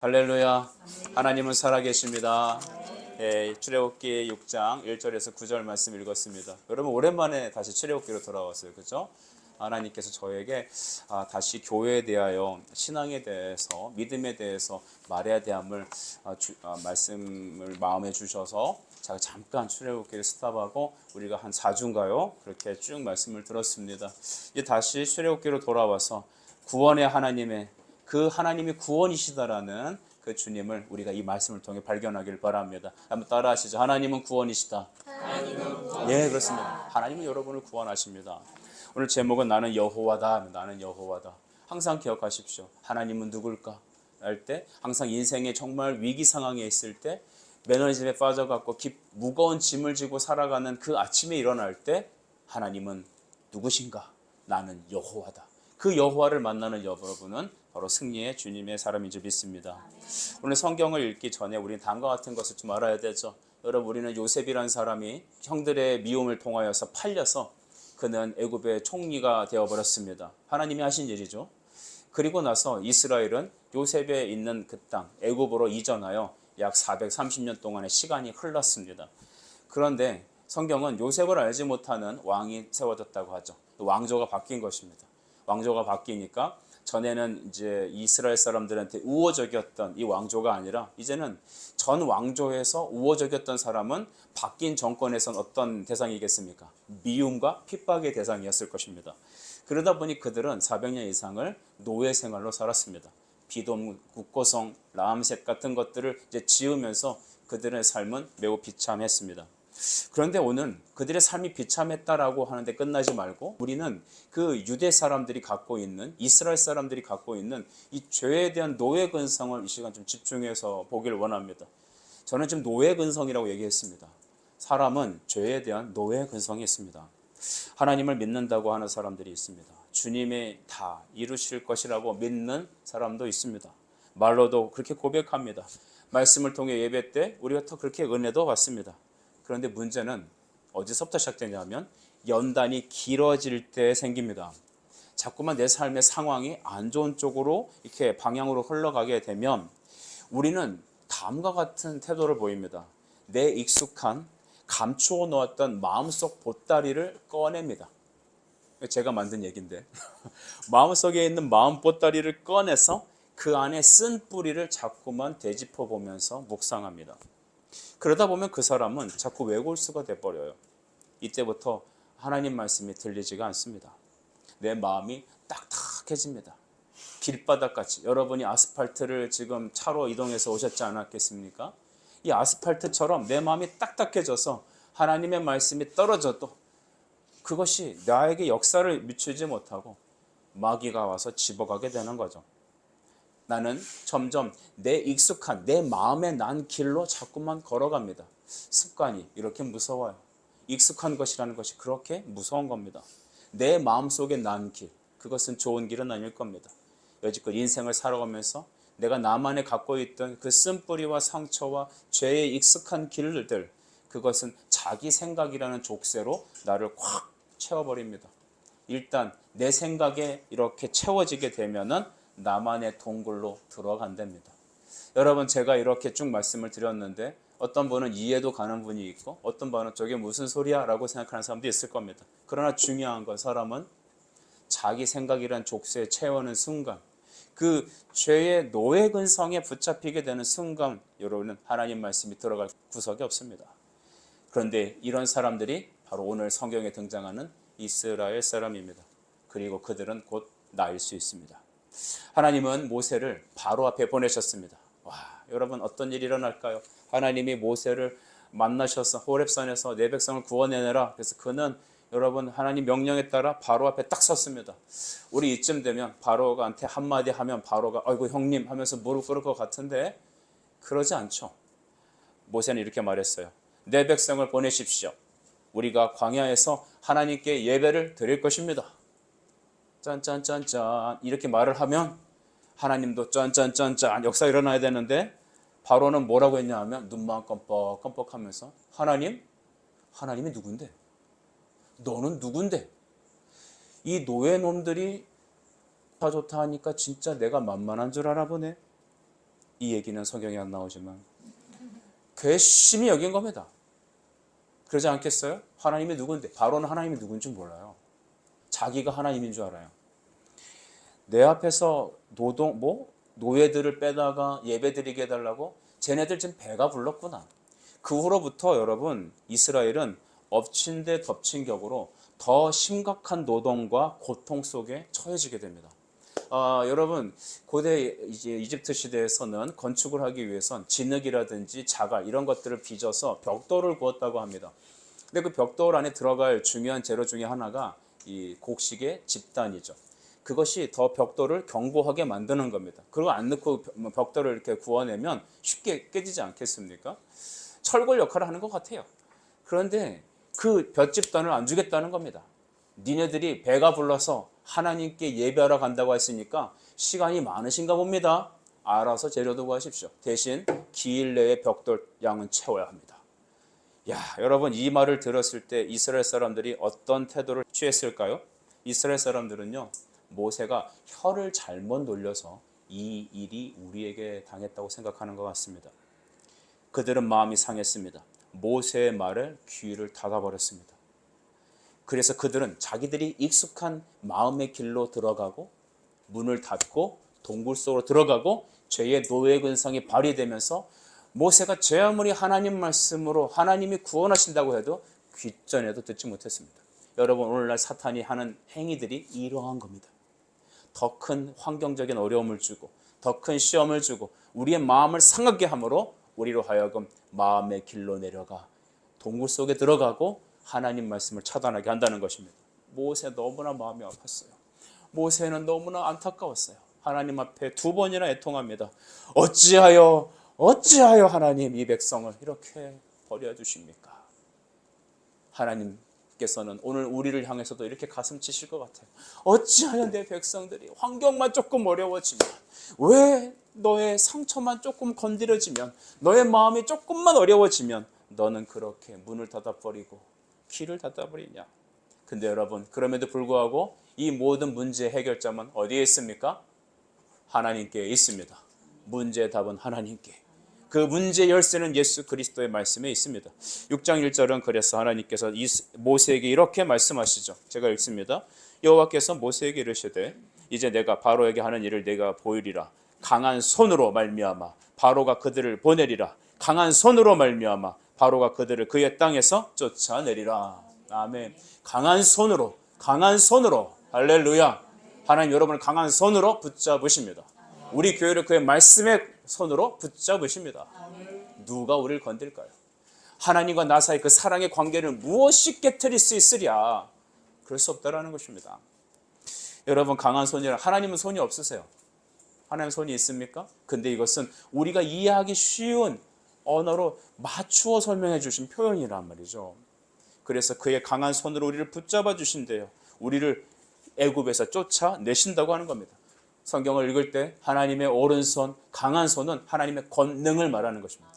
할렐루야. 하나님은 살아계십니다. 출애굽기 6장 1절에서 9절 말씀 읽었습니다. 여러분 오랜만에 다시 출애굽기로 돌아왔어요. 그렇죠? 하나님께서 저에게 다시 교회에 대하여, 신앙에 대해서, 믿음에 대해서 말해야 됨을 말씀을 마음에 주셔서 제가 잠깐 출애굽기를 스탑하고 우리가 한 4주인가요? 그렇게 쭉 말씀을 들었습니다. 이제 다시 출애굽기로 돌아와서 구원의 하나님의, 그 하나님이 구원이시다라는 그 주님을 우리가 이 말씀을 통해 발견하길 바랍니다. 한번 따라 하시죠. 하나님은 구원이시다. 예, 그렇습니다. 하나님은 여러분을 구원하십니다. 오늘 제목은 나는 여호와다. 나는 여호와다. 항상 기억하십시오. 하나님은 누굴까? 할 때, 항상 인생에 정말 위기 상황에 있을 때, 매너리즘에 빠져갖고 무거운 짐을 지고 살아가는 그 아침에 일어날 때, 하나님은 누구신가? 나는 여호와다. 그 여호와를 만나는 여러분은 바로 승리의 주님의 사람인 줄 믿습니다. 오늘 성경을 읽기 전에 우리는 다음과 같은 것을 좀 알아야 되죠. 여러분, 우리는 요셉이라는 사람이 형들의 미움을 통하여서 팔려서 그는 애굽의 총리가 되어버렸습니다. 하나님이 하신 일이죠. 그리고 나서 이스라엘은 요셉에 있는 그 땅 애굽으로 이전하여 약 430년 동안의 시간이 흘렀습니다. 그런데 성경은 요셉을 알지 못하는 왕이 세워졌다고 하죠. 왕조가 바뀐 것입니다. 왕조가 바뀌니까 전에는 이제 이스라엘 사람들한테 우호적이었던 이 왕조가 아니라 이제는 전 왕조에서 우호적이었던 사람은 바뀐 정권에선 어떤 대상이겠습니까? 미움과 핍박의 대상이었을 것입니다. 그러다 보니 그들은 400년 이상을 노예 생활로 살았습니다. 비돔, 국고성, 라암셋 같은 것들을 이제 지으면서 그들의 삶은 매우 비참했습니다. 그런데 오늘 그들의 삶이 비참했다라고 하는데 끝나지 말고 우리는 그 유대 사람들이 갖고 있는, 이스라엘 사람들이 갖고 있는 이 죄에 대한 노예 근성을 이 시간 좀 집중해서 보기를 원합니다. 저는 지금 노예 근성이라고 얘기했습니다. 사람은 죄에 대한 노예 근성이 있습니다. 하나님을 믿는다고 하는 사람들이 있습니다. 주님이 다 이루실 것이라고 믿는 사람도 있습니다. 말로도 그렇게 고백합니다. 말씀을 통해 예배 때 우리가 더 그렇게 은혜도 받습니다. 그런데 문제는 어디서부터 시작되냐면 연단이 길어질 때 생깁니다. 자꾸만 내 삶의 상황이 안 좋은 쪽으로 이렇게 방향으로 흘러가게 되면 우리는 다음과 같은 태도를 보입니다. 내 익숙한 감추어 놓았던 마음속 보따리를 꺼냅니다. 제가 만든 얘기인데 마음속에 있는 마음 보따리를 꺼내서 그 안에 쓴 뿌리를 자꾸만 되짚어 보면서 묵상합니다. 그러다 보면 그 사람은 자꾸 외골수가 돼버려요. 이때부터 하나님 말씀이 들리지가 않습니다. 내 마음이 딱딱해집니다. 길바닥같이. 여러분이 아스팔트를 지금 차로 이동해서 오셨지 않았겠습니까? 이 아스팔트처럼 내 마음이 딱딱해져서 하나님의 말씀이 떨어져도 그것이 나에게 역사를 미치지 못하고 마귀가 와서 집어가게 되는 거죠. 나는 점점 내 익숙한, 내 마음에 난 길로 자꾸만 걸어갑니다. 습관이 이렇게 무서워요. 익숙한 것이라는 것이 그렇게 무서운 겁니다. 내 마음속에 난 길, 그것은 좋은 길은 아닐 겁니다. 여지껏 인생을 살아가면서 내가 나만에 갖고 있던 그 쓴뿌리와 상처와 죄의 익숙한 길들, 그것은 자기 생각이라는 족쇄로 나를 확 채워버립니다. 일단 내 생각에 이렇게 채워지게 되면은 나만의 동굴로 들어간답니다. 여러분, 제가 이렇게 쭉 말씀을 드렸는데 어떤 분은 이해도 가는 분이 있고 어떤 분은 저게 무슨 소리야 라고 생각하는 사람도 있을 겁니다. 그러나 중요한 건 사람은 자기 생각이란 족쇄에 채우는 순간, 그 죄의 노예 근성에 붙잡히게 되는 순간 여러분은 하나님 말씀이 들어갈 구석이 없습니다. 그런데 이런 사람들이 바로 오늘 성경에 등장하는 이스라엘 사람입니다. 그리고 그들은 곧 나일 수 있습니다. 하나님은 모세를 바로 앞에 보내셨습니다. 와, 여러분 어떤 일이 일어날까요? 하나님이 모세를 만나셔서 호렙산에서 내 백성을 구원해내라. 그래서 그는 여러분 하나님 명령에 따라 바로 앞에 딱 섰습니다. 우리 이쯤 되면 바로가한테 한마디 하면 바로가 아이고 형님 하면서 무릎 꿇을 것 같은데 그러지 않죠. 모세는 이렇게 말했어요. 내 백성을 보내십시오. 우리가 광야에서 하나님께 예배를 드릴 것입니다. 짠짠짠짠 이렇게 말을 하면 하나님도 짠짠짠짠 역사가 일어나야 되는데 바로는 뭐라고 했냐 하면 눈만 껌뻑껌뻑하면서 하나님이 누군데? 너는 누군데? 이 노예놈들이 좋다 하니까 진짜 내가 만만한 줄 알아보네. 이 얘기는 성경에 안 나오지만 괘씸히 여긴 겁니다. 그러지 않겠어요? 하나님이 누군데? 바로는 하나님이 누군지 몰라요. 자기가 하나님인 줄 알아요. 내 앞에서 노예들을 빼다가 예배드리게 해달라고 쟤네들 지금 배가 불렀구나. 그 후로부터 여러분 이스라엘은 엎친 데 덮친 격으로 더 심각한 노동과 고통 속에 처해지게 됩니다. 여러분 고대 이제 이집트 시대에서는 건축을 하기 위해선 진흙이라든지 자갈 이런 것들을 빚어서 벽돌을 구웠다고 합니다. 근데 그 벽돌 안에 들어갈 중요한 재료 중에 하나가 이 곡식의 집단이죠. 그것이 더 벽돌을 견고하게 만드는 겁니다. 그거 안 넣고 벽돌을 이렇게 구워내면 쉽게 깨지지 않겠습니까? 철골 역할을 하는 것 같아요. 그런데 그 볏집단을 안 주겠다는 겁니다. 니네들이 배가 불러서 하나님께 예배하러 간다고 했으니까 시간이 많으신가 봅니다. 알아서 재료도 구하십시오. 대신 기일 내에 벽돌 양은 채워야 합니다. 야, 여러분 이 말을 들었을 때 이스라엘 사람들이 어떤 태도를 취했을까요? 이스라엘 사람들은요, 모세가 혀를 잘못 놀려서 이 일이 우리에게 당했다고 생각하는 것 같습니다. 그들은 마음이 상했습니다. 모세의 말에 귀를 닫아버렸습니다. 그래서 그들은 자기들이 익숙한 마음의 길로 들어가고 문을 닫고 동굴 속으로 들어가고 죄의 노예 근성이 발휘되면서 모세가 제 아무리 하나님 말씀으로 하나님이 구원하신다고 해도 귓전에도 듣지 못했습니다. 여러분 오늘날 사탄이 하는 행위들이 이러한 겁니다. 더 큰 환경적인 어려움을 주고 더 큰 시험을 주고 우리의 마음을 상하게 함으로 우리로 하여금 마음의 길로 내려가 동굴 속에 들어가고 하나님 말씀을 차단하게 한다는 것입니다. 모세 너무나 마음이 아팠어요. 모세는 너무나 안타까웠어요. 하나님 앞에 2번이나 애통합니다. 어찌하여 하나님 이 백성을 이렇게 버려두십니까? 하나님께서는 오늘 우리를 향해서도 이렇게 가슴 치실 것 같아요. 어찌하여 내 백성들이 환경만 조금 어려워지면, 왜 너의 상처만 조금 건드려지면, 너의 마음이 조금만 어려워지면 너는 그렇게 문을 닫아버리고 귀를 닫아버리냐? 근데 여러분 그럼에도 불구하고 이 모든 문제의 해결점은 어디에 있습니까? 하나님께 있습니다. 문제의 답은 하나님께. 그 문제의 열쇠는 예수 그리스도의 말씀에 있습니다. 6장 1절은 그래서 하나님께서 모세에게 이렇게 말씀하시죠. 제가 읽습니다. 여호와께서 모세에게 이르시되 이제 내가 바로에게 하는 일을 내가 보이리라. 강한 손으로 말미암아 바로가 그들을 보내리라. 강한 손으로 말미암아 바로가 그들을 그의 땅에서 쫓아내리라. 아멘. 강한 손으로 할렐루야. 하나님 여러분을 강한 손으로 붙잡으십니다. 우리 교회를 그의 말씀의 손으로 붙잡으십니다. 누가 우리를 건들까요? 하나님과 나 사이 그 사랑의 관계를 무엇이 깨트릴 수 있으랴? 그럴 수 없다라는 것입니다. 여러분 강한 손이라 하나님은 손이 없으세요? 하나님 손이 있습니까? 근데 이것은 우리가 이해하기 쉬운 언어로 맞추어 설명해 주신 표현이란 말이죠. 그래서 그의 강한 손으로 우리를 붙잡아 주신대요. 우리를 애굽에서 쫓아내신다고 하는 겁니다. 성경을 읽을 때 하나님의 오른손, 강한 손은 하나님의 권능을 말하는 것입니다.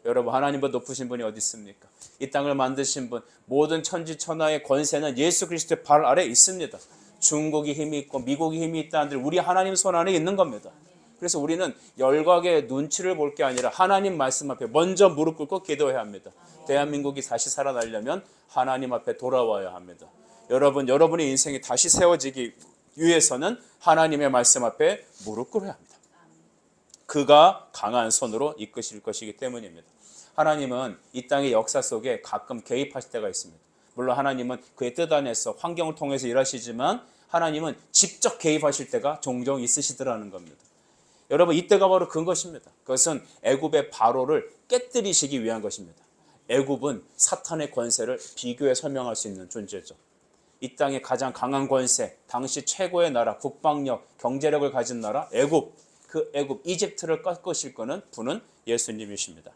여러분 하나님보다 높으신 분이 어디 있습니까? 이 땅을 만드신 분, 모든 천지천하의 권세는 예수 그리스도의 발 아래에 있습니다. 중국이 힘이 있고 미국이 힘이 있다 한들 우리 하나님 손 안에 있는 겁니다. 그래서 우리는 열곽의 눈치를 볼 게 아니라 하나님 말씀 앞에 먼저 무릎 꿇고 기도해야 합니다. 대한민국이 다시 살아나려면 하나님 앞에 돌아와야 합니다. 여러분의 인생이 다시 세워지기 위해서는 하나님의 말씀 앞에 무릎 꿇어야 합니다. 그가 강한 손으로 이끄실 것이기 때문입니다. 하나님은 이 땅의 역사 속에 가끔 개입하실 때가 있습니다. 물론 하나님은 그의 뜻 안에서 환경을 통해서 일하시지만 하나님은 직접 개입하실 때가 종종 있으시더라는 겁니다. 여러분 이때가 바로 그것입니다. 그것은 애굽의 바로를 깨뜨리시기 위한 것입니다. 애굽은 사탄의 권세를 비교해 설명할 수 있는 존재죠. 이 땅의 가장 강한 권세, 당시 최고의 나라, 국방력, 경제력을 가진 나라 애굽, 그 애굽 이집트를 꺾으실 분은 예수님이십니다.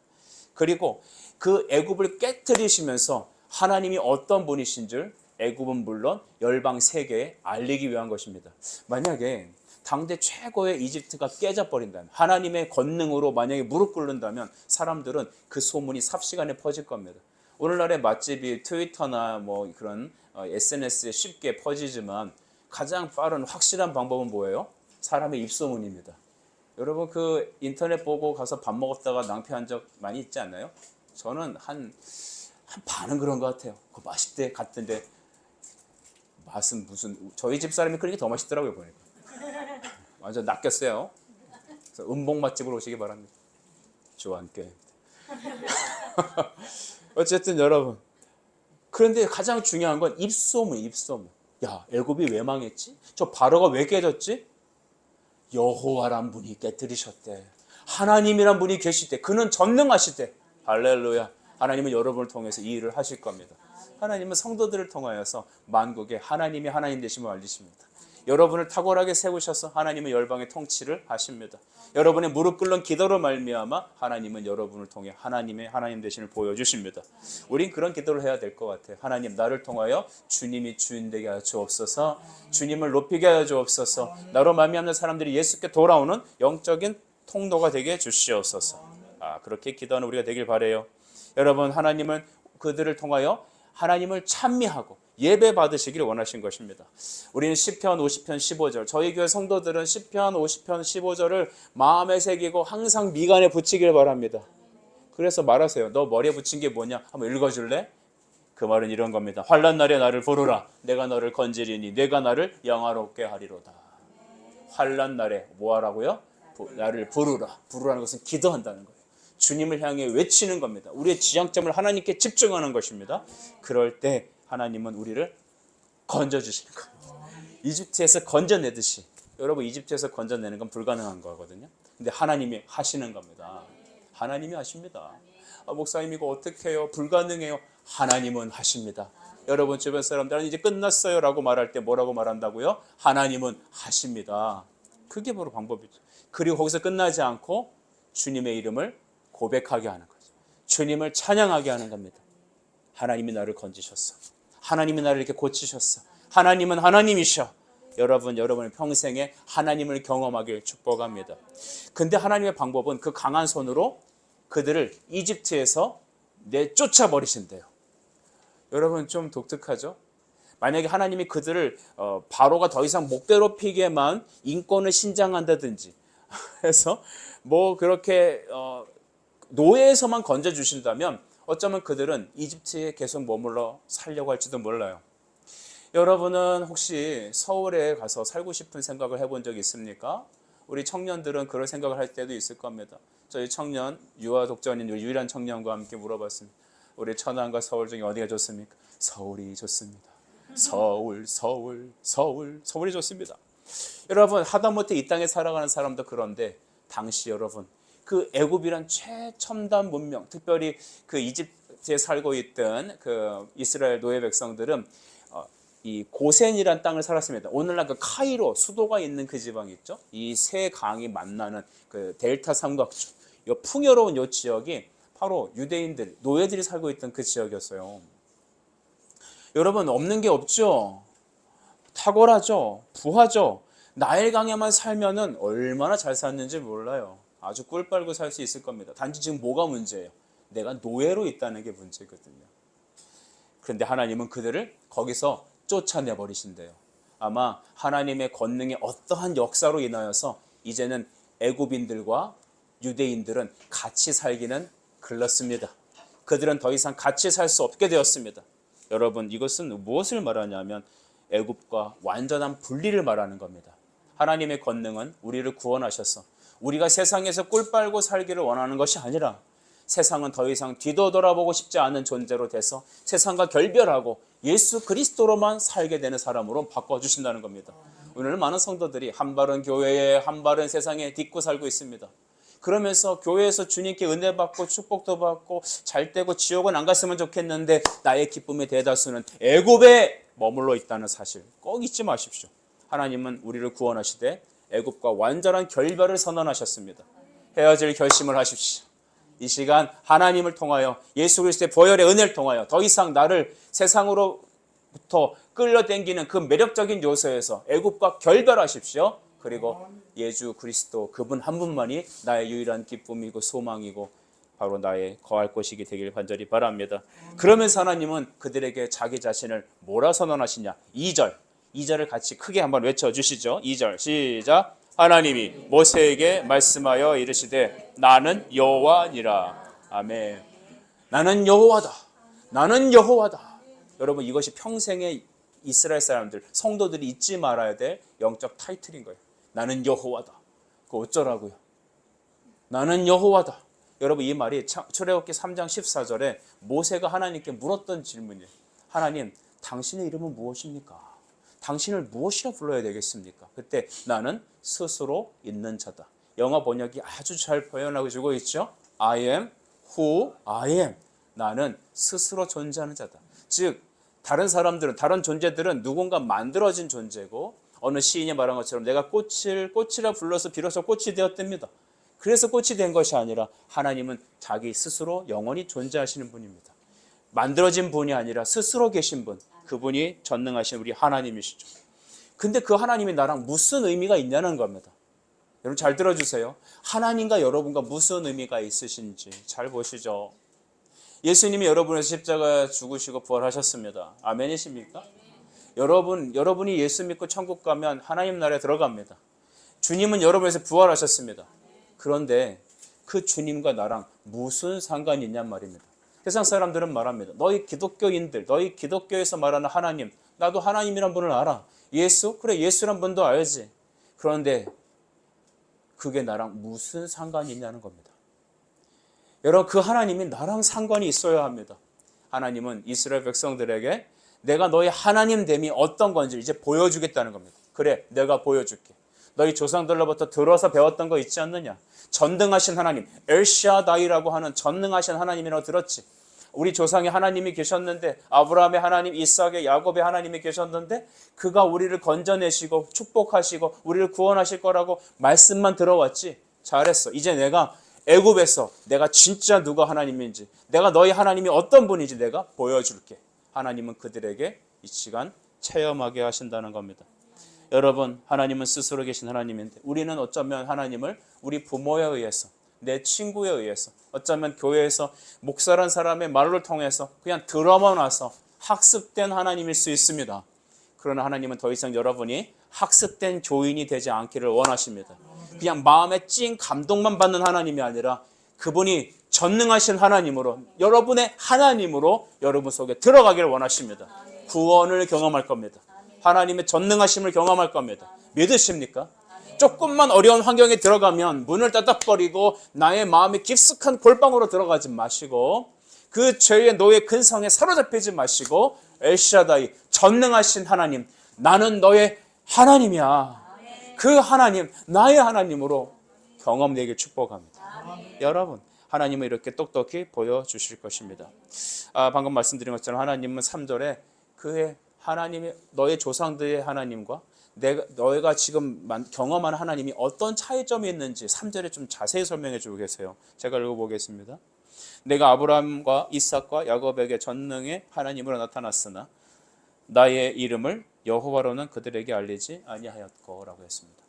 그리고 그 애굽을 깨뜨리시면서 하나님이 어떤 분이신 줄 애굽은 물론 열방 세계에 알리기 위한 것입니다. 만약에 당대 최고의 이집트가 깨져버린다면 하나님의 권능으로 만약에 무릎 꿇는다면 사람들은 그 소문이 삽시간에 퍼질 겁니다. 오늘날의 맛집이 트위터나 뭐 그런 SNS에 쉽게 퍼지지만 가장 빠른 확실한 방법은 뭐예요? 사람의 입소문입니다. 여러분 그 인터넷 보고 가서 밥 먹었다가 낭패한 적 많이 있지 않나요? 저는 한 반은 그런 것 같아요. 그 맛있대 갔던데 맛은 무슨 저희 집 사람이 끓이는 게 더 맛있더라고요 보니까. 완전 낚였어요. 그래서 음복 맛집으로 오시기 바랍니다. 주안교회. 어쨌든 여러분, 그런데 가장 중요한 건 입소문, 입소문. 야, 애굽이 왜 망했지? 저 바로가 왜 깨졌지? 여호와란 분이 깨뜨리셨대. 하나님이란 분이 계시대. 그는 전능하시대. 할렐루야. 하나님은 여러분을 통해서 이 일을 하실 겁니다. 하나님은 성도들을 통하여서 만국에 하나님이 하나님 되심을 알리십니다. 여러분을 탁월하게 세우셔서 하나님은 열방의 통치를 하십니다. 여러분의 무릎 꿇는 기도로 말미암아 하나님은 여러분을 통해 하나님의 하나님 되심을 보여주십니다. 우린 그런 기도를 해야 될 것 같아요. 하나님, 나를 통하여 주님이 주인 되게 하여 주옵소서. 주님을 높이게 하여 주옵소서. 나로 말미암는 사람들이 예수께 돌아오는 영적인 통로가 되게 해 주시옵소서. 그렇게 기도하는 우리가 되길 바라요. 여러분, 하나님은 그들을 통하여 하나님을 찬미하고 예배 받으시기를 원하신 것입니다. 우리는 시편 50편 15절, 저희 교회 성도들은 시편 50편 15절을 마음에 새기고 항상 미간에 붙이길 바랍니다. 그래서 말하세요. 너 머리에 붙인 게 뭐냐? 한번 읽어줄래? 그 말은 이런 겁니다. 환난 날에 나를 부르라. 내가 너를 건지리니 내가 나를 영화롭게 하리로다. 환난 날에 뭐 하라고요? 나를 부르라. 부르라는 것은 기도한다는 거예요. 주님을 향해 외치는 겁니다. 우리의 지향점을 하나님께 집중하는 것입니다. 그럴 때 하나님은 우리를 건져주시는 거예요. 이집트에서 건져내듯이. 여러분, 이집트에서 건져내는 건 불가능한 거거든요. 근데 하나님이 하시는 겁니다. 하나님이 하십니다. 목사님 이거 어떻게 해요? 불가능해요. 하나님은 하십니다. 여러분 주변 사람들은 이제 끝났어요 라고 말할 때 뭐라고 말한다고요? 하나님은 하십니다. 그게 바로 방법이죠. 그리고 거기서 끝나지 않고 주님의 이름을 고백하게 하는 거죠. 주님을 찬양하게 하는 겁니다. 하나님이 나를 건지셨어. 하나님이 나를 이렇게 고치셨어. 하나님은 하나님이셔. 여러분의 평생에 하나님을 경험하길 축복합니다. 근데 하나님의 방법은 그 강한 손으로 그들을 이집트에서 내쫓아 버리신대요. 여러분 좀 독특하죠? 만약에 하나님이 그들을 바로가 더 이상 목 괴롭히게만 인권을 신장한다든지 해서 뭐 그렇게 노예에서만 건져주신다면 어쩌면 그들은 이집트에 계속 머물러 살려고 할지도 몰라요. 여러분은 혹시 서울에 가서 살고 싶은 생각을 해본 적 있습니까? 우리 청년들은 그런 생각을 할 때도 있을 겁니다. 저희 청년, 유아 독전인 유일한 청년과 함께 물어봤습니다. 우리 천안과 서울 중에 어디가 좋습니까? 서울이 좋습니다. 서울이 좋습니다. 여러분 하다못해 이 땅에 살아가는 사람도 그런데 당시 여러분 그 애굽이란 최첨단 문명, 특별히 그 이집트에 살고 있던 그 이스라엘 노예 백성들은 이 고센이란 땅을 살았습니다. 오늘날 그 카이로 수도가 있는 그 지방 있죠. 이 세 강이 만나는 그 델타 삼각주, 이 풍요로운 이 지역이 바로 유대인들, 노예들이 살고 있던 그 지역이었어요. 여러분 없는 게 없죠. 탁월하죠. 부하죠. 나일강에만 살면은 얼마나 잘 샀는지 몰라요. 아주 꿀 빨고 살 수 있을 겁니다. 단지 지금 뭐가 문제예요? 내가 노예로 있다는 게 문제거든요. 그런데 하나님은 그들을 거기서 쫓아내 버리신대요. 아마 하나님의 권능의 어떠한 역사로 인하여서 이제는 애굽인들과 유대인들은 같이 살기는 글렀습니다. 그들은 더 이상 같이 살 수 없게 되었습니다. 여러분 이것은 무엇을 말하냐면 애굽과 완전한 분리를 말하는 겁니다. 하나님의 권능은 우리를 구원하셔서 우리가 세상에서 꿀 빨고 살기를 원하는 것이 아니라 세상은 더 이상 뒤도 돌아보고 싶지 않은 존재로 돼서 세상과 결별하고 예수 그리스도로만 살게 되는 사람으로 바꿔주신다는 겁니다. 오늘 많은 성도들이 한 발은 교회에 한 발은 세상에 딛고 살고 있습니다. 그러면서 교회에서 주님께 은혜 받고 축복도 받고 잘 되고 지옥은 안 갔으면 좋겠는데 나의 기쁨의 대다수는 애굽에 머물러 있다는 사실 꼭 잊지 마십시오. 하나님은 우리를 구원하시되 애굽과 완전한 결별을 선언하셨습니다. 헤어질 결심을 하십시오. 이 시간 하나님을 통하여 예수 그리스도의 보혈의 은혜를 통하여 더 이상 나를 세상으로부터 끌어당기는 그 매력적인 요소에서 애굽과 결별하십시오. 그리고 예수 그리스도 그분 한 분만이 나의 유일한 기쁨이고 소망이고 바로 나의 거할 곳이게 되길 간절히 바랍니다. 그러면서 하나님은 그들에게 자기 자신을 뭐라 선언하시냐? 2절을 같이 크게 한번 외쳐주시죠. 2절 시작. 하나님이 모세에게 말씀하여 이르시되 나는 여호와니라. 아멘. 나는 여호와다. 나는 여호와다. 여러분, 이것이 평생의 이스라엘 사람들, 성도들이 잊지 말아야 될 영적 타이틀인 거예요. 나는 여호와다. 그거 어쩌라고요? 나는 여호와다. 여러분, 이 말이 출애굽기 3장 14절에 모세가 하나님께 물었던 질문이에요. 하나님, 당신의 이름은 무엇입니까? 당신을 무엇이라 불러야 되겠습니까? 그때 나는 스스로 있는 자다. 영어 번역이 아주 잘 표현하고 주고 있죠. I am who I am. 나는 스스로 존재하는 자다. 즉 다른 사람들은, 다른 존재들은 누군가 만들어진 존재고, 어느 시인이 말한 것처럼 내가 꽃이라 불러서 비로소 꽃이 되었답니다. 그래서 꽃이 된 것이 아니라 하나님은 자기 스스로 영원히 존재하시는 분입니다. 만들어진 분이 아니라 스스로 계신 분, 그분이 전능하신 우리 하나님이시죠. 근데 그 하나님이 나랑 무슨 의미가 있냐는 겁니다. 여러분 잘 들어주세요. 하나님과 여러분과 무슨 의미가 있으신지 잘 보시죠. 예수님이 여러분의 십자가에 죽으시고 부활하셨습니다. 아멘이십니까? 여러분이 예수 믿고 천국 가면 하나님 나라에 들어갑니다. 주님은 여러분에서 부활하셨습니다. 그런데 그 주님과 나랑 무슨 상관이 있냔 말입니다. 세상 사람들은 말합니다. 너희 기독교인들, 너희 기독교에서 말하는 하나님, 나도 하나님이란 분을 알아. 예수? 그래, 예수란 분도 알지. 그런데 그게 나랑 무슨 상관이 있냐는 겁니다. 여러분, 그 하나님이 나랑 상관이 있어야 합니다. 하나님은 이스라엘 백성들에게 내가 너희 하나님됨이 어떤 건지 이제 보여주겠다는 겁니다. 그래, 내가 보여줄게. 너희 조상들로부터 들어서 배웠던 거 있지 않느냐? 전능하신 하나님, 엘샤다이라고 하는 전능하신 하나님이라고 들었지. 우리 조상의 하나님이 계셨는데, 아브라함의 하나님, 이삭의, 야곱의 하나님이 계셨는데, 그가 우리를 건져내시고 축복하시고 우리를 구원하실 거라고 말씀만 들어왔지. 잘했어. 이제 내가 애굽에서 내가 진짜 누가 하나님인지, 내가 너희 하나님이 어떤 분인지 내가 보여줄게. 하나님은 그들에게 이 시간 체험하게 하신다는 겁니다. 여러분, 하나님은 스스로 계신 하나님인데, 우리는 어쩌면 하나님을 우리 부모에 의해서, 내 친구에 의해서, 어쩌면 교회에서 목사란 사람의 말을 통해서 그냥 들어만 와서 학습된 하나님일 수 있습니다. 그러나 하나님은 더 이상 여러분이 학습된 교인이 되지 않기를 원하십니다. 그냥 마음에 찐 감동만 받는 하나님이 아니라 그분이 전능하신 하나님으로, 여러분의 하나님으로 여러분 속에 들어가기를 원하십니다. 구원을 경험할 겁니다. 하나님의 전능하심을 경험할 겁니다. 믿으십니까? 조금만 어려운 환경에 들어가면 문을 따닥거리고 나의 마음이 깊숙한 골방으로 들어가지 마시고, 그 죄의 노예 근성에 사로잡히지 마시고, 엘샤다이, 전능하신 하나님, 나는 너의 하나님이야. 그 하나님, 나의 하나님으로 경험되길 축복합니다. 여러분, 하나님은 이렇게 똑똑히 보여주실 것입니다. 방금 말씀드린 것처럼 하나님은 3절에 그의 하나님이 너의 조상들의 하나님과 너희가 지금 경험하는 하나님이 어떤 차이점이 있는지 3절에 좀 자세히 설명해 주고 계세요. 제가 읽어보겠습니다. 내가 아브라함과 이삭과 야곱에게 전능의 하나님으로 나타났으나 나의 이름을 여호와로는 그들에게 알리지 아니하였고라고 했습니다.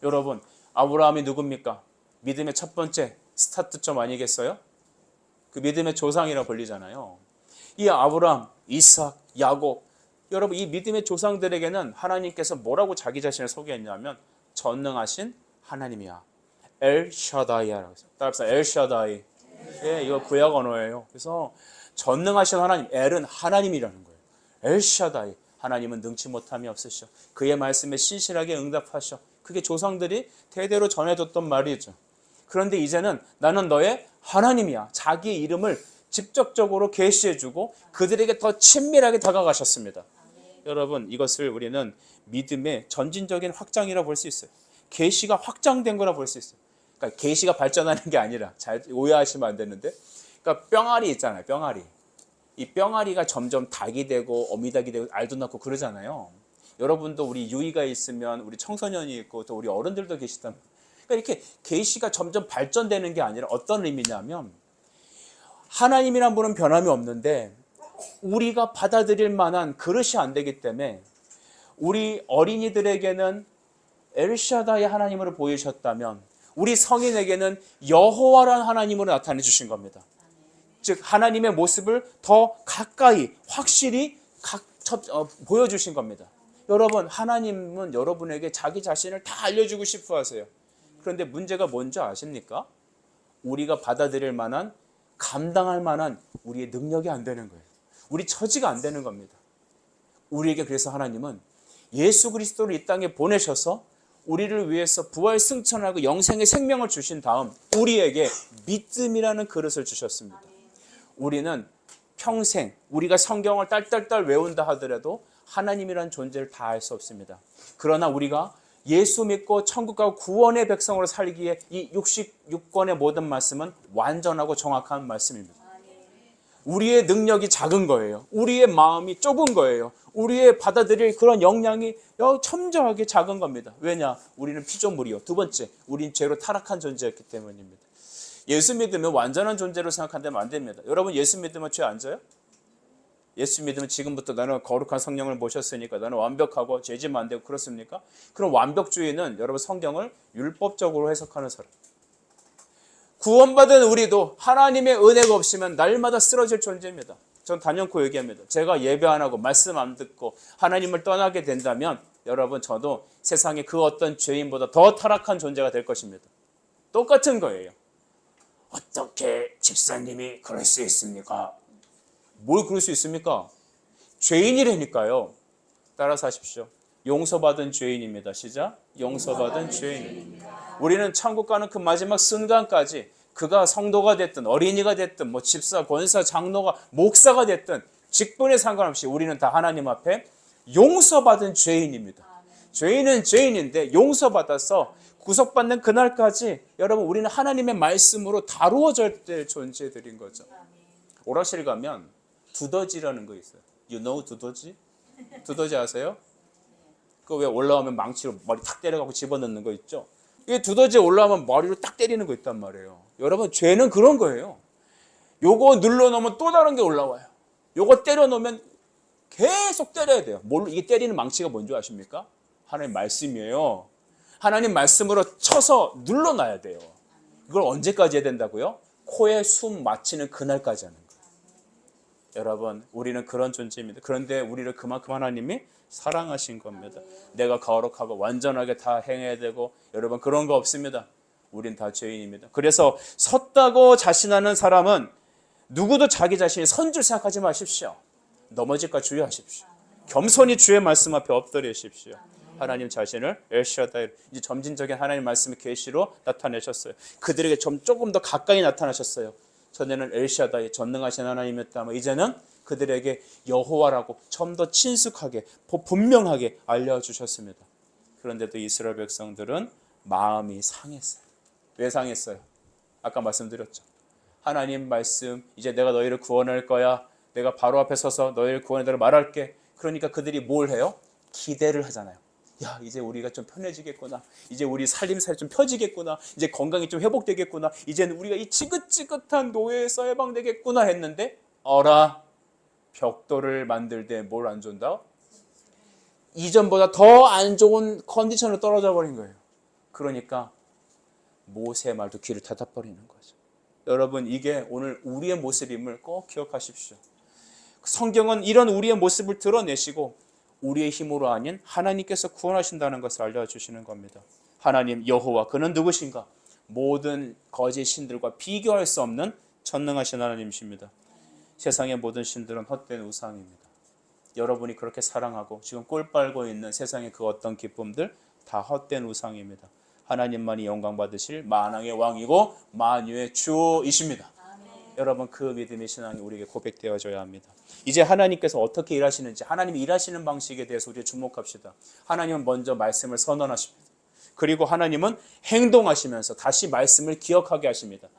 여러분, 아브라함이 누굽니까? 믿음의 첫 번째 스타트점 아니겠어요? 그 믿음의 조상이라고 불리잖아요. 이 아브라함, 이삭, 야곱, 여러분, 이 믿음의 조상들에게는 하나님께서 뭐라고 자기 자신을 소개했냐면 전능하신 하나님이야. 엘샤다이라고 했어요. 따라합시다. 엘샤다이. 예, 이거 구약 언어예요. 그래서 전능하신 하나님, 엘은 하나님이라는 거예요. 엘샤다이. 하나님은 능치 못함이 없으셔. 그의 말씀에 신실하게 응답하셔. 그게 조상들이 대대로 전해줬던 말이죠. 그런데 이제는 나는 너의 하나님이야. 자기 이름을 직접적으로 계시해주고 그들에게 더 친밀하게 다가가셨습니다. 여러분, 이것을 우리는 믿음의 전진적인 확장이라 볼 수 있어요. 계시가 확장된 거라 볼 수 있어요. 그러니까 계시가 발전하는 게 아니라, 잘 오해하시면 안 되는데, 그러니까 뿅알이 있잖아요. 뿅알이. 이 뿅알이가 점점 닭이 되고 어미닭이 되고 알도 낳고 그러잖아요. 여러분도 우리 유이가 있으면 우리 청소년이 있고 또 우리 어른들도 계시단 말이에요. 그러니까 이렇게 계시가 점점 발전되는 게 아니라 어떤 의미냐면, 하나님이란 분은 변함이 없는데 우리가 받아들일 만한 그릇이 안 되기 때문에 우리 어린이들에게는 엘샤다의 하나님으로 보이셨다면 우리 성인에게는 여호와라는 하나님으로 나타내 주신 겁니다. 즉 하나님의 모습을 더 가까이 확실히 보여주신 겁니다. 여러분, 하나님은 여러분에게 자기 자신을 다 알려주고 싶어 하세요. 그런데 문제가 뭔지 아십니까? 우리가 받아들일 만한, 감당할 만한 우리의 능력이 안 되는 거예요. 우리 처지가 안 되는 겁니다. 우리에게 그래서 하나님은 예수 그리스도를 이 땅에 보내셔서 우리를 위해서 부활 승천하고 영생의 생명을 주신 다음 우리에게 믿음이라는 그릇을 주셨습니다. 우리는 평생 우리가 성경을 딸딸딸 외운다 하더라도 하나님이라는 존재를 다 알 수 없습니다. 그러나 우리가 예수 믿고 천국 가고 구원의 백성으로 살기에 이 66권의 모든 말씀은 완전하고 정확한 말씀입니다. 우리의 능력이 작은 거예요. 우리의 마음이 좁은 거예요. 우리의 받아들일 그런 역량이 첨예하게 작은 겁니다. 왜냐? 우리는 피조물이요. 두 번째, 우린 죄로 타락한 존재였기 때문입니다. 예수 믿으면 완전한 존재로 생각한다면 안 됩니다. 여러분, 예수 믿으면 죄 안 져요? 예수 믿으면 지금부터 나는 거룩한 성령을 모셨으니까 나는 완벽하고 죄지면 안 되고 그렇습니까? 그럼 완벽주의는 여러분 성경을 율법적으로 해석하는 사람. 구원받은 우리도 하나님의 은혜가 없으면 날마다 쓰러질 존재입니다. 전 단연코 얘기합니다. 제가 예배 안 하고 말씀 안 듣고 하나님을 떠나게 된다면 여러분, 저도 세상의 그 어떤 죄인보다 더 타락한 존재가 될 것입니다. 똑같은 거예요. 어떻게 집사님이 그럴 수 있습니까? 뭘 그럴 수 있습니까? 죄인이라니까요. 따라서 하십시오. 용서받은 죄인입니다. 시작. 용서받은 죄인. 우리는 천국 가는 그 마지막 순간까지 그가 성도가 됐든 어린이가 됐든 뭐 집사, 권사, 장로가, 목사가 됐든 직분에 상관없이 우리는 다 하나님 앞에 용서받은 죄인입니다. 죄인은 죄인인데 용서받아서 구속받는 그날까지 여러분, 우리는 하나님의 말씀으로 다루어질 될 존재들인 거죠. 오락실 가면 두더지라는 거 있어요. You know 두더지? 두더지 아세요? 그거 왜 올라오면 망치로 머리 탁 때려갖고 집어넣는 거 있죠? 이 두더지에 올라오면 머리로 딱 때리는 거 있단 말이에요. 여러분, 죄는 그런 거예요. 요거 눌러놓으면 또 다른 게 올라와요. 요거 때려놓으면 계속 때려야 돼요. 이게 때리는 망치가 뭔지 아십니까? 하나님 말씀이에요. 하나님 말씀으로 쳐서 눌러놔야 돼요. 그걸 언제까지 해야 된다고요? 코에 숨 마치는 그날까지 하는 거예요. 여러분, 우리는 그런 존재입니다. 그런데 우리를 그만큼 하나님이 사랑하신 겁니다. 내가 거룩하고 완전하게 다 행해야 되고, 여러분, 그런 거 없습니다. 우린 다 죄인입니다. 그래서 섰다고 자신하는 사람은 누구도 자기 자신이 선 줄 생각하지 마십시오. 넘어질까 주의하십시오. 겸손히 주의 말씀 앞에 엎드리십시오. 하나님 자신을 엘샤다이, 이제 점진적인 하나님 말씀의 계시로 나타내셨어요. 그들에게 조금 더 가까이 나타나셨어요. 전에는 엘샤다이, 전능하신 하나님이었다면 이제는 그들에게 여호와라고 좀 더 친숙하게 분명하게 알려주셨습니다. 그런데도 이스라엘 백성들은 마음이 상했어요. 왜 상했어요? 아까 말씀드렸죠. 하나님 말씀, 이제 내가 너희를 구원할 거야. 내가 바로 앞에 서서 너희를 구원해달라고 말할게. 그러니까 그들이 뭘 해요? 기대를 하잖아요. 야, 이제 우리가 좀 편해지겠구나. 이제 우리 살림살이 좀 펴지겠구나. 이제 건강이 좀 회복되겠구나. 이제는 우리가 이 지긋지긋한 노예에서 해방되겠구나 했는데, 어라, 벽돌을 만들 때 뭘 안 준다? 이전보다 더 안 좋은 컨디션으로 떨어져 버린 거예요. 그러니까 모세의 말도 귀를 닫아버리는 거죠. 여러분, 이게 오늘 우리의 모습임을 꼭 기억하십시오. 성경은 이런 우리의 모습을 드러내시고 우리의 힘으로 아닌 하나님께서 구원하신다는 것을 알려주시는 겁니다. 하나님 여호와, 그는 누구신가? 모든 거짓 신들과 비교할 수 없는 전능하신 하나님이십니다. 세상의 모든 신들은 헛된 우상입니다. 여러분이 그렇게 사랑하고 지금 꼴 빨고 있는 세상의 그 어떤 기쁨들 다 헛된 우상입니다. 하나님만이 영광 받으실 만왕의 왕이고 만유의 주이십니다. 여러분, 그 믿음의 신앙이 우리에게 고백되어져야 합니다. 이제 하나님께서 어떻게 일하시는지, 하나님이 일하시는 방식에 대해서 우리 주목합시다. 하나님은 먼저 말씀을 선언하십니다. 그리고 하나님은 행동하시면서 다시 말씀을 기억하게 하십니다.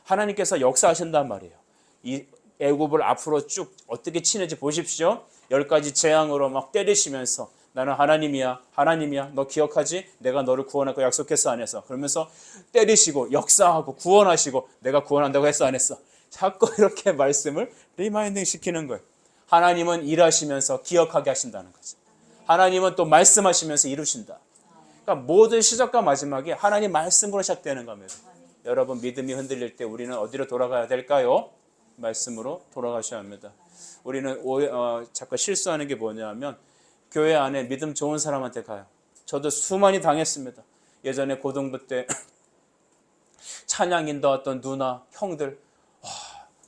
하나님께서 역사하신단 말이에요. 이 애굽을 앞으로 쭉 어떻게 치는지 보십시오. 10가지 재앙으로 막 때리시면서 나는 하나님이야, 하나님이야, 너 기억하지? 내가 너를 구원할 거 약속했어, 안 했어? 그러면서 때리시고 역사하고 구원하시고 내가 구원한다고 했어, 안 했어? 자꾸 이렇게 말씀을 리마인딩 시키는 거예요. 하나님은 일하시면서 기억하게 하신다는 거죠. 하나님은 또 말씀하시면서 이루신다. 그러니까 모든 시작과 마지막이 하나님 말씀으로 시작되는 겁니다. 여러분, 믿음이 흔들릴 때 우리는 어디로 돌아가야 될까요? 말씀으로 돌아가셔야 합니다. 우리는 자꾸 실수하는 게 뭐냐면 교회 안에 믿음 좋은 사람한테 가요. 저도 수많이 당했습니다. 예전에 고등부 때 찬양 인도했던 누나, 형들,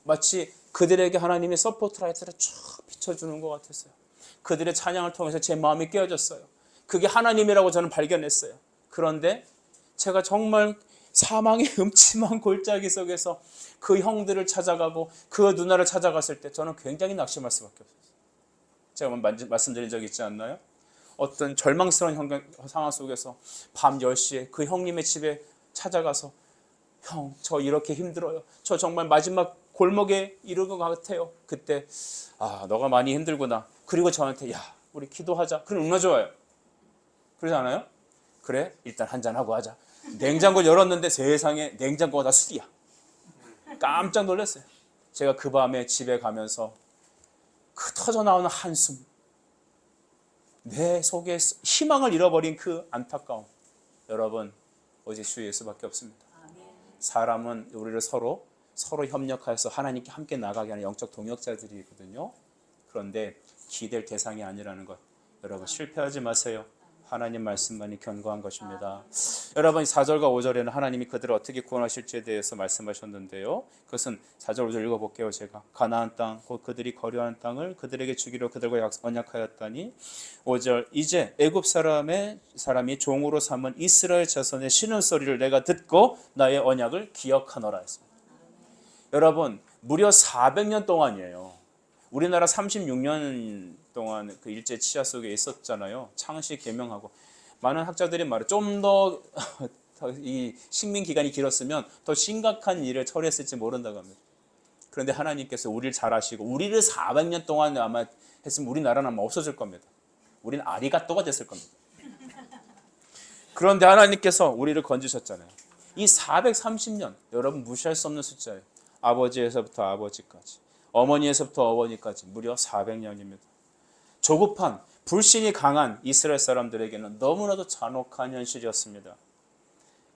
마치 그들에게 하나님이 서포트라이트를 쫙 비춰주는 것 같았어요. 그들의 찬양을 통해서 제 마음이 깨어졌어요. 그게 하나님이라고 저는 발견했어요. 그런데 제가 정말 사망의 음침한 골짜기 속에서 그 형들을 찾아가고 그 누나를 찾아갔을 때 저는 굉장히 낙심할 수밖에 없었어요. 제가 말씀드린 적 있지 않나요? 어떤 절망스러운 상황 속에서 밤 10시에 그 형님의 집에 찾아가서 형, 저 이렇게 힘들어요. 저 정말 마지막 골목에 이른 것 같아요. 그때 너가 많이 힘들구나. 그리고 저한테 우리 기도하자. 그럼 얼마나 좋아요. 그러지 않아요? 그래, 일단 한잔하고 하자. 냉장고를 열었는데 세상에 냉장고가 다 술이야. 깜짝 놀랐어요. 제가 그 밤에 집에 가면서 그 터져나오는 한숨, 내 속에 희망을 잃어버린 그 안타까움, 여러분 오직 주 예수밖에 없습니다. 사람은 우리를 서로 협력해서 하나님께 함께 나가게 하는 영적 동역자들이거든요. 그런데 기댈 대상이 아니라는 것, 여러분 실패하지 마세요. 하나님 말씀만이 견고한 것입니다. 여러분 4절과 5절에는 하나님이 그들을 어떻게 구원하실지에 대해서 말씀하셨는데요. 그것은 4절 5절 읽어볼게요. 제가 가나안 땅 곧 그들이 거류하는 땅을 그들에게 주기로 그들과 언약하였다니. 5절 이제 애굽 사람이 종으로 삼은 이스라엘 자손의 신음소리를 내가 듣고 나의 언약을 기억하노라 했습니다. 여러분 무려 400년 동안이에요. 우리나라 36년 동안 그 일제 치하 속에 있었잖아요. 창시 개명하고 많은 학자들이 말해 좀 더 이 식민 기간이 길었으면 더 심각한 일을 처리했을지 모른다고 합니다. 그런데 하나님께서 우리를 잘 아시고 우리를 400년 동안 아마 했으면 우리나라는 아마 없어질 겁니다. 우리는 아리가또가 됐을 겁니다. 그런데 하나님께서 우리를 건지셨잖아요. 이 430년 여러분 무시할 수 없는 숫자예요. 아버지에서부터 아버지까지, 어머니에서부터 어머니까지 무려 400년입니다. 조급한 불신이 강한 이스라엘 사람들에게는 너무나도 잔혹한 현실이었습니다.